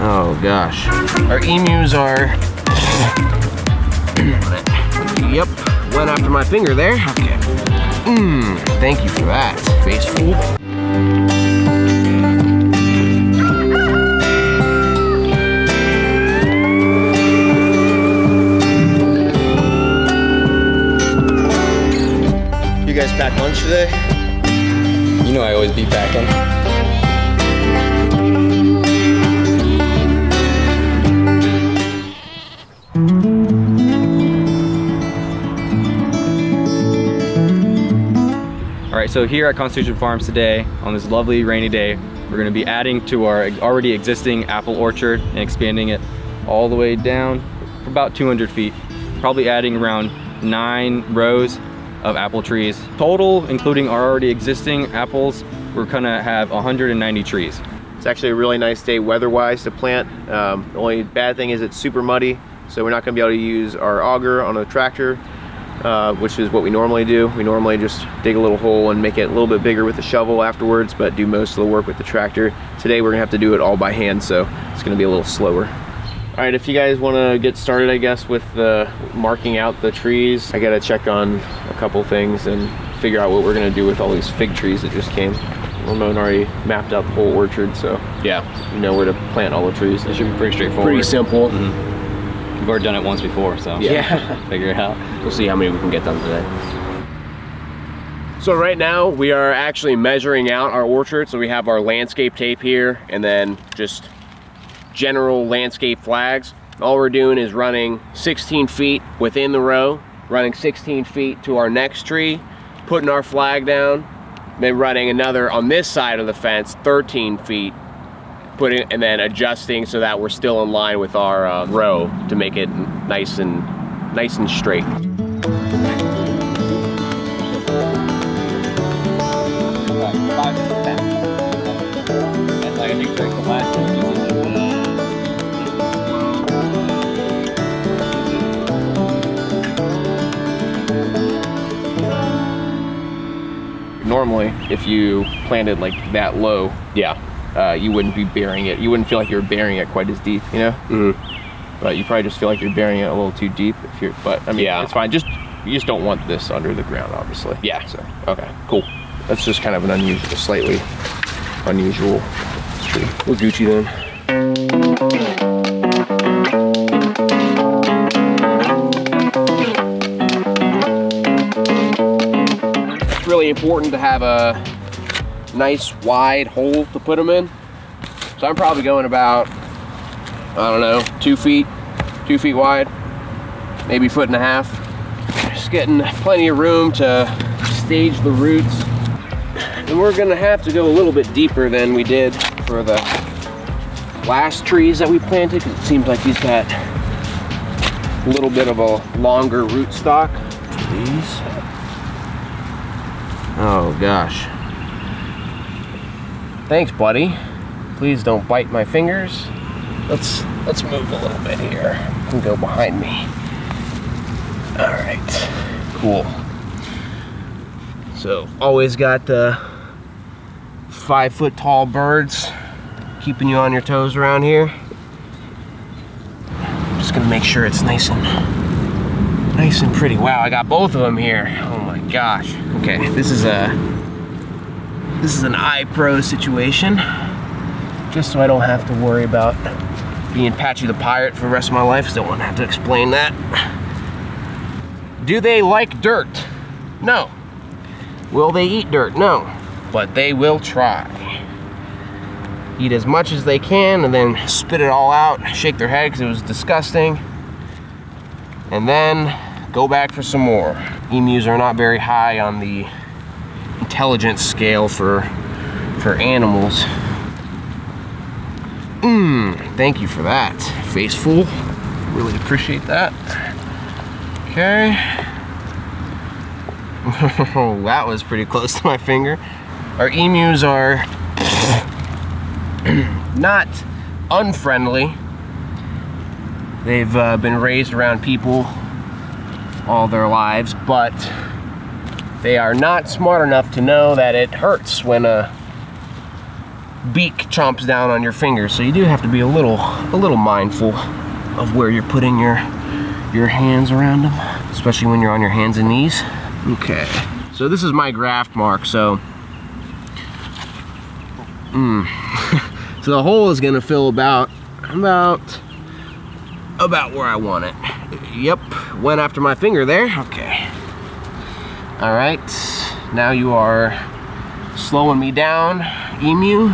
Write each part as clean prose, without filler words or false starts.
Oh gosh. Our emus are, yep, went after my finger there. Okay. Thank you for that, face fool. You guys pack lunch today? You know I always be packing. Alright, so here at Constitution Farms today, on this lovely rainy day, we're going to be adding to our already existing apple orchard and expanding it all the way down for about 200 feet. Probably adding around 9 rows of apple trees. Total, including our already existing apples, we're gonna have 190 trees. It's actually a really nice day weather-wise to plant. The only bad thing is it's super muddy, so we're not gonna be able to use our auger on a tractor, which is what we normally do. We normally just dig a little hole and make it a little bit bigger with the shovel afterwards, but do most of the work with the tractor. Today we're gonna have to do it all by hand, so it's gonna be a little slower. All right, if you guys want to get started, I guess, with marking out the trees, I gotta check on a couple things and figure out what we're gonna do with all these fig trees that just came. Ramon already mapped out the whole orchard, so yeah, you know where to plant all the trees. It should be pretty straightforward. Pretty simple. We've already done it once before, so yeah. Figure it out. We'll see how many we can get done today. So right now we are actually measuring out our orchard. So we have our landscape tape here, and then just general landscape flags. All we're doing is running 16 feet within the row, running 16 feet to our next tree, putting our flag down, then running another on this side of the fence 13 feet, and then adjusting so that we're still in line with our row to make it nice and straight. Normally, if you planted like that low, you wouldn't be burying it. You wouldn't feel like you were burying it quite as deep, you know? But you probably just feel like you're burying it a little too deep. But I mean, it's fine. You just don't want this under the ground, obviously. Yeah. So okay, cool. That's just kind of an unusual, slightly unusual tree. We're Gucci then. Really important to have a nice wide hole to put them in. So I'm probably going about, I don't know, 2 feet wide, maybe 1.5 feet. Just getting plenty of room to stage the roots. And we're gonna have to go a little bit deeper than we did for the last trees that we planted, because it seems like he's got a little bit of a longer rootstock. Please. Oh gosh. Thanks, buddy. Please don't bite my fingers. Let's move a little bit here. You can go behind me. All right, cool. So always got the 5 foot tall birds keeping you on your toes around here. I'm just gonna make sure it's nice and pretty. Wow, I got both of them here. Oh my gosh. Okay, this is an iPro situation, just so I don't have to worry about being Patchy the Pirate for the rest of my life, because I don't want to have to explain that. Do they like dirt? No. Will they eat dirt? No. But they will try. Eat as much as they can and then spit it all out, shake their head because it was disgusting, and then go back for some more. Emus are not very high on the intelligence scale for animals. Thank you for that, face fool. Really appreciate that. Okay. That was pretty close to my finger. Our emus are not unfriendly. They've been raised around people all their lives, but they are not smart enough to know that it hurts when a beak chomps down on your fingers, so you do have to be a little mindful of where you're putting your hands around them, especially when you're on your hands and knees. Okay, so this is my graft mark, so so the hole is gonna fill about where I want it. Yep, went after my finger there. Okay. All right, now you are slowing me down, Emu.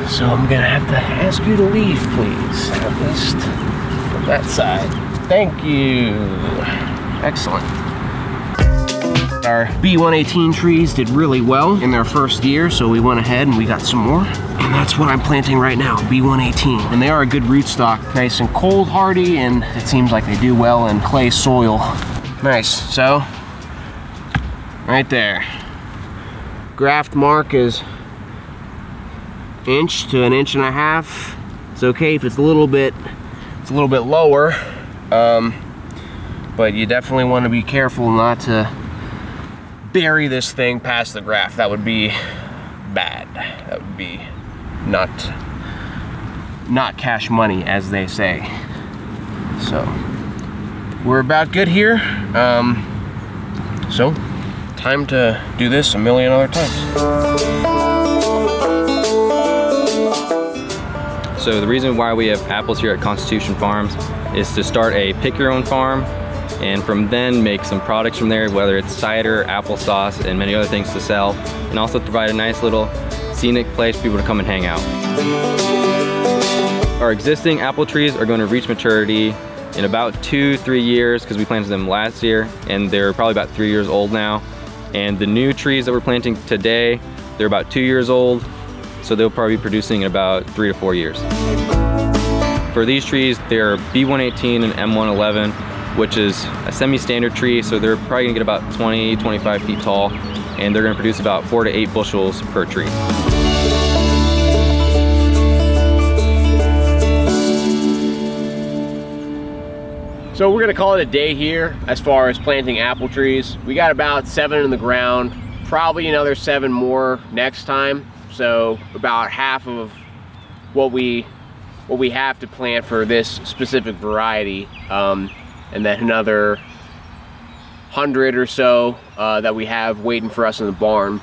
So I'm gonna have to ask you to leave, please, at least from that side. Thank you. Excellent. Our B118 trees did really well in their first year, so we went ahead and we got some more. And that's what I'm planting right now, B118. And they are a good rootstock, nice and cold hardy, and it seems like they do well in clay soil. Nice, so right there. Graft mark is 1 to 1.5 inches. It's okay if it's a little bit lower, but you definitely want to be careful not to bury this thing past the graft. That would be bad. That would be not cash money, as they say. So we're about good here. So time to do this a million other times. So the reason why we have apples here at Constitution Farms is to start a pick your own farm, and from then make some products from there, whether it's cider, applesauce, and many other things to sell, and also provide a nice little scenic place for people to come and hang out. Our existing apple trees are going to reach maturity in about 2-3 years, because we planted them last year and they're probably about 3 years old now. And the new trees that we're planting today, they're about 2 years old, so they'll probably be producing in about 3 to 4 years. For these trees, they're B118 and M111, which is a semi-standard tree, so they're probably gonna get about 20-25 feet tall, and they're gonna produce about 4 to 8 bushels per tree. So we're gonna call it a day here as far as planting apple trees. We got about 7 in the ground, probably another 7 more next time. So about half of what we have to plant for this specific variety, and then another 100 or so that we have waiting for us in the barn.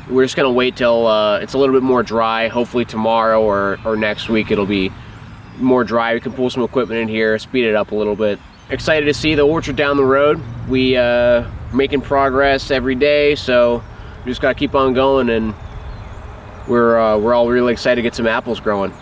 We're just gonna wait till it's a little bit more dry. Hopefully tomorrow or next week it'll be more dry. We can pull some equipment in here, speed it up a little bit. Excited to see the orchard down the road. We making progress every day, so we just gotta keep on going, and we're all really excited to get some apples growing.